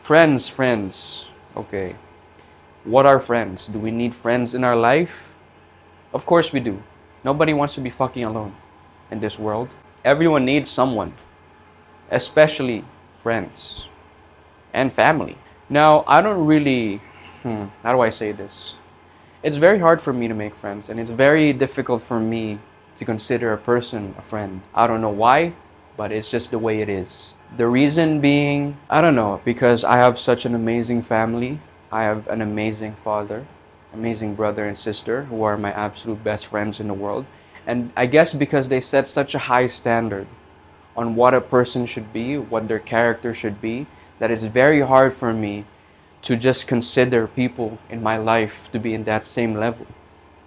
Friends. Okay. What are friends? Do we need friends in our life? Of course we do. Nobody wants to be fucking alone in this world. Everyone needs someone, especially friends and family. Now, I don't really, how do I say this? It's very hard for me to make friends, and it's very difficult for me to consider a person a friend. I don't know why, but it's just the way it is. The reason being, I don't know, because I have such an amazing family. I have an amazing father, amazing brother and sister who are my absolute best friends in the world. And I guess because they set such a high standard on what a person should be, what their character should be, that it's very hard for me to just consider people in my life to be in that same level.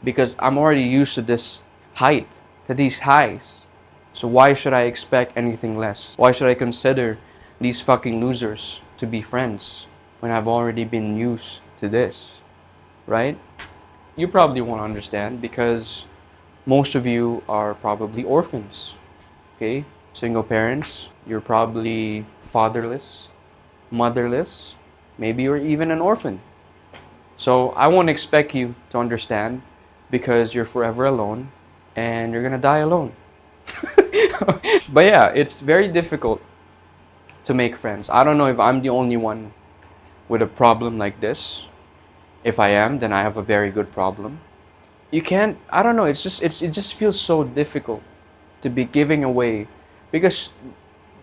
Because I'm already used to this height, to these highs. So why should I expect anything less? Why should I consider these fucking losers to be friends when I've already been used to this? Right? You probably won't understand because most of you are probably orphans. Okay? Single parents. You're probably fatherless, motherless. Maybe you're even an orphan. So I won't expect you to understand because you're forever alone and you're gonna die alone. But yeah, it's very difficult to make friends. I don't know if I'm the only one with a problem like this. If I am, then I have a very good problem. You can't, I don't know, it just feels so difficult to be giving away, because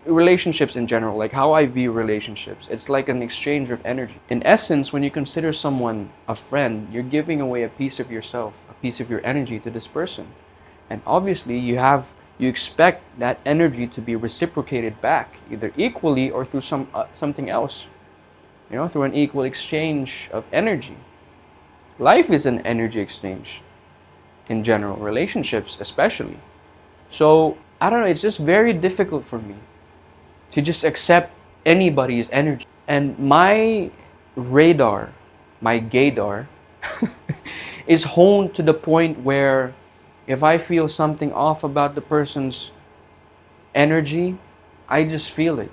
relationships in general, like how I view relationships, it's like an exchange of energy. In essence, when you consider someone a friend, you're giving away a piece of yourself, a piece of your energy to this person. And obviously you expect that energy to be reciprocated back, either equally or through something else. Through an equal exchange of energy. Life is an energy exchange in general, relationships especially. So, I don't know, it's just very difficult for me to just accept anybody's energy. And my radar, my gaydar, is honed to the point where if I feel something off about the person's energy, I just feel it.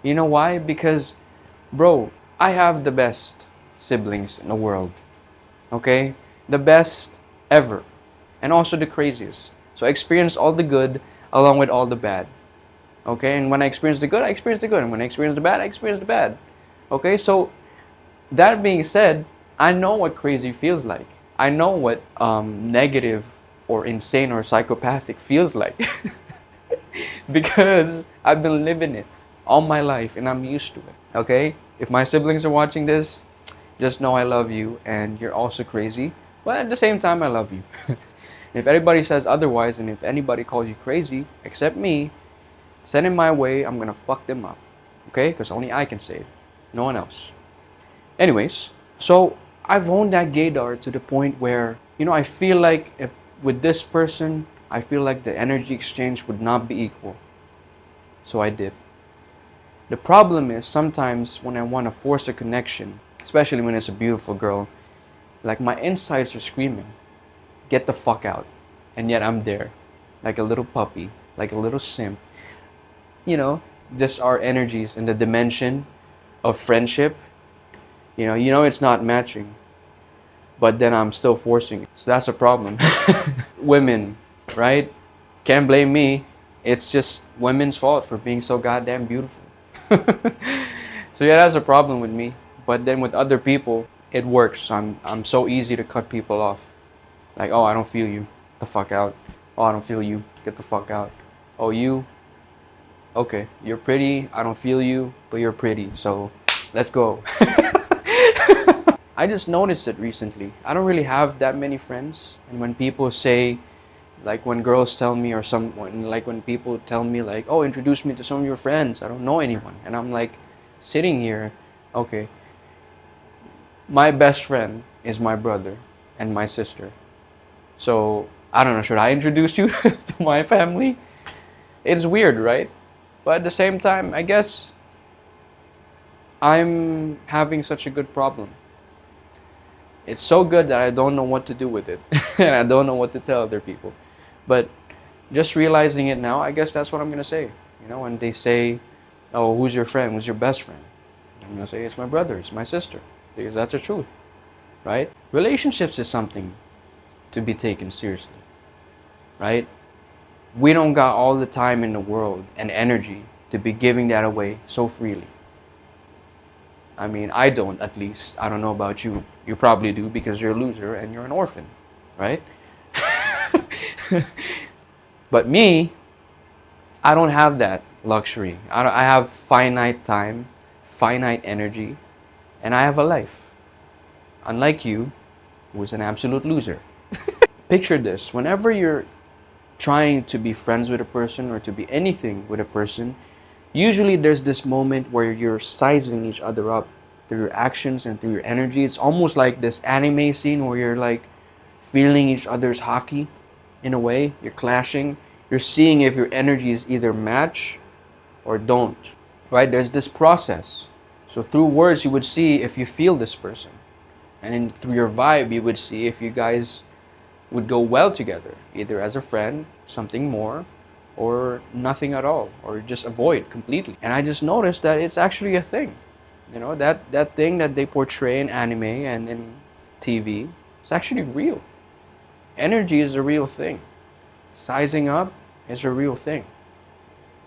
You know why? Because, bro, I have the best siblings in the world. Okay? The best ever. And also the craziest. So I experience all the good along with all the bad. Okay? And when I experience the good, I experience the good. And when I experience the bad, I experience the bad. Okay? So, that being said, I know what crazy feels like. I know what negative or insane or psychopathic feels like. Because I've been living it all my life and I'm used to it. Okay? If my siblings are watching this, just know I love you and you're also crazy. But at the same time, I love you. If anybody says otherwise and if anybody calls you crazy, except me, send it my way, I'm gonna fuck them up. Okay? Because only I can say it. No one else. Anyways, so I've honed that gaydar to the point where, I feel like if with this person, I feel like the energy exchange would not be equal. So I did. The problem is sometimes when I want to force a connection, especially when it's a beautiful girl, like my insides are screaming, get the fuck out. And yet I'm there, like a little puppy, like a little simp. Just our energies in the dimension of friendship. It's not matching. But then I'm still forcing it. So that's a problem. Women, right? Can't blame me. It's just women's fault for being so goddamn beautiful. So yeah, that's a problem with me. But then with other people, it works. I'm so easy to cut people off. Like, oh, I don't feel you. Get the fuck out. Oh, I don't feel you. Get the fuck out. Oh, you? Okay, you're pretty. I don't feel you, but you're pretty. So let's go. I just noticed it recently. I don't really have that many friends. And when people say, like when girls tell me or when people tell me like, oh, introduce me to some of your friends. I don't know anyone. And I'm like sitting here, okay. My best friend is my brother and my sister. So, I don't know, should I introduce you to my family? It's weird, right? But at the same time, I guess I'm having such a good problem. It's so good that I don't know what to do with it. And I don't know what to tell other people. But just realizing it now, I guess that's what I'm going to say. When they say, oh, who's your friend? Who's your best friend? I'm gonna say it's my brother, it's my sister, because that's the truth, right? Relationships is something to be taken seriously, right? We don't got all the time in the world and energy to be giving that away so freely. I mean, I don't, at least. I don't know about you. You probably do because you're a loser and you're an orphan, right? But me, I don't have that luxury. I have finite time, finite energy, and I have a life. Unlike you, who's an absolute loser. Picture this. Whenever you're trying to be friends with a person or to be anything with a person, usually there's this moment where you're sizing each other up through your actions and through your energy. It's almost like this anime scene where you're like feeling each other's hockey in a way. You're clashing. You're seeing if your energies either match or don't. Right? There's this process. So through words you would see if you feel this person. And then through your vibe you would see if you guys would go well together, either as a friend, something more, or nothing at all, or just avoid completely. And I just noticed that it's actually a thing. You know, that thing that they portray in anime and in TV, it's actually real. Energy is a real thing. Sizing up is a real thing.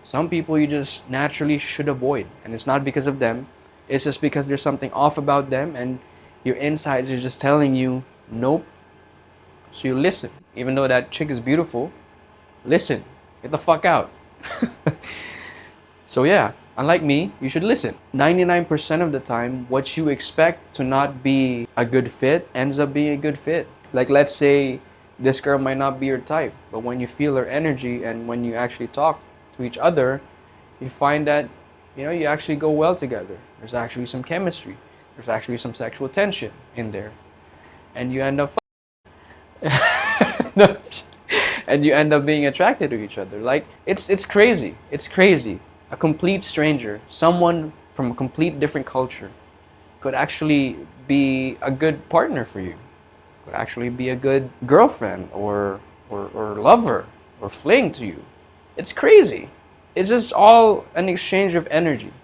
Some people you just naturally should avoid, and it's not because of them, it's just because there's something off about them, and your insides are just telling you, nope. So you listen. Even though that chick is beautiful, listen. Get the fuck out. So yeah, unlike me, you should listen. 99% of the time, what you expect to not be a good fit ends up being a good fit. Like, let's say this girl might not be your type, but when you feel her energy and when you actually talk to each other, you find that, you know, you actually go well together. There's actually some chemistry. There's actually some sexual tension in there. And you end up and you end up being attracted to each other. Like, it's crazy. It's crazy. A complete stranger, someone from a complete different culture, could actually be a good partner for you. Could actually be a good girlfriend or lover or fling to you. It's crazy. It's just all an exchange of energy.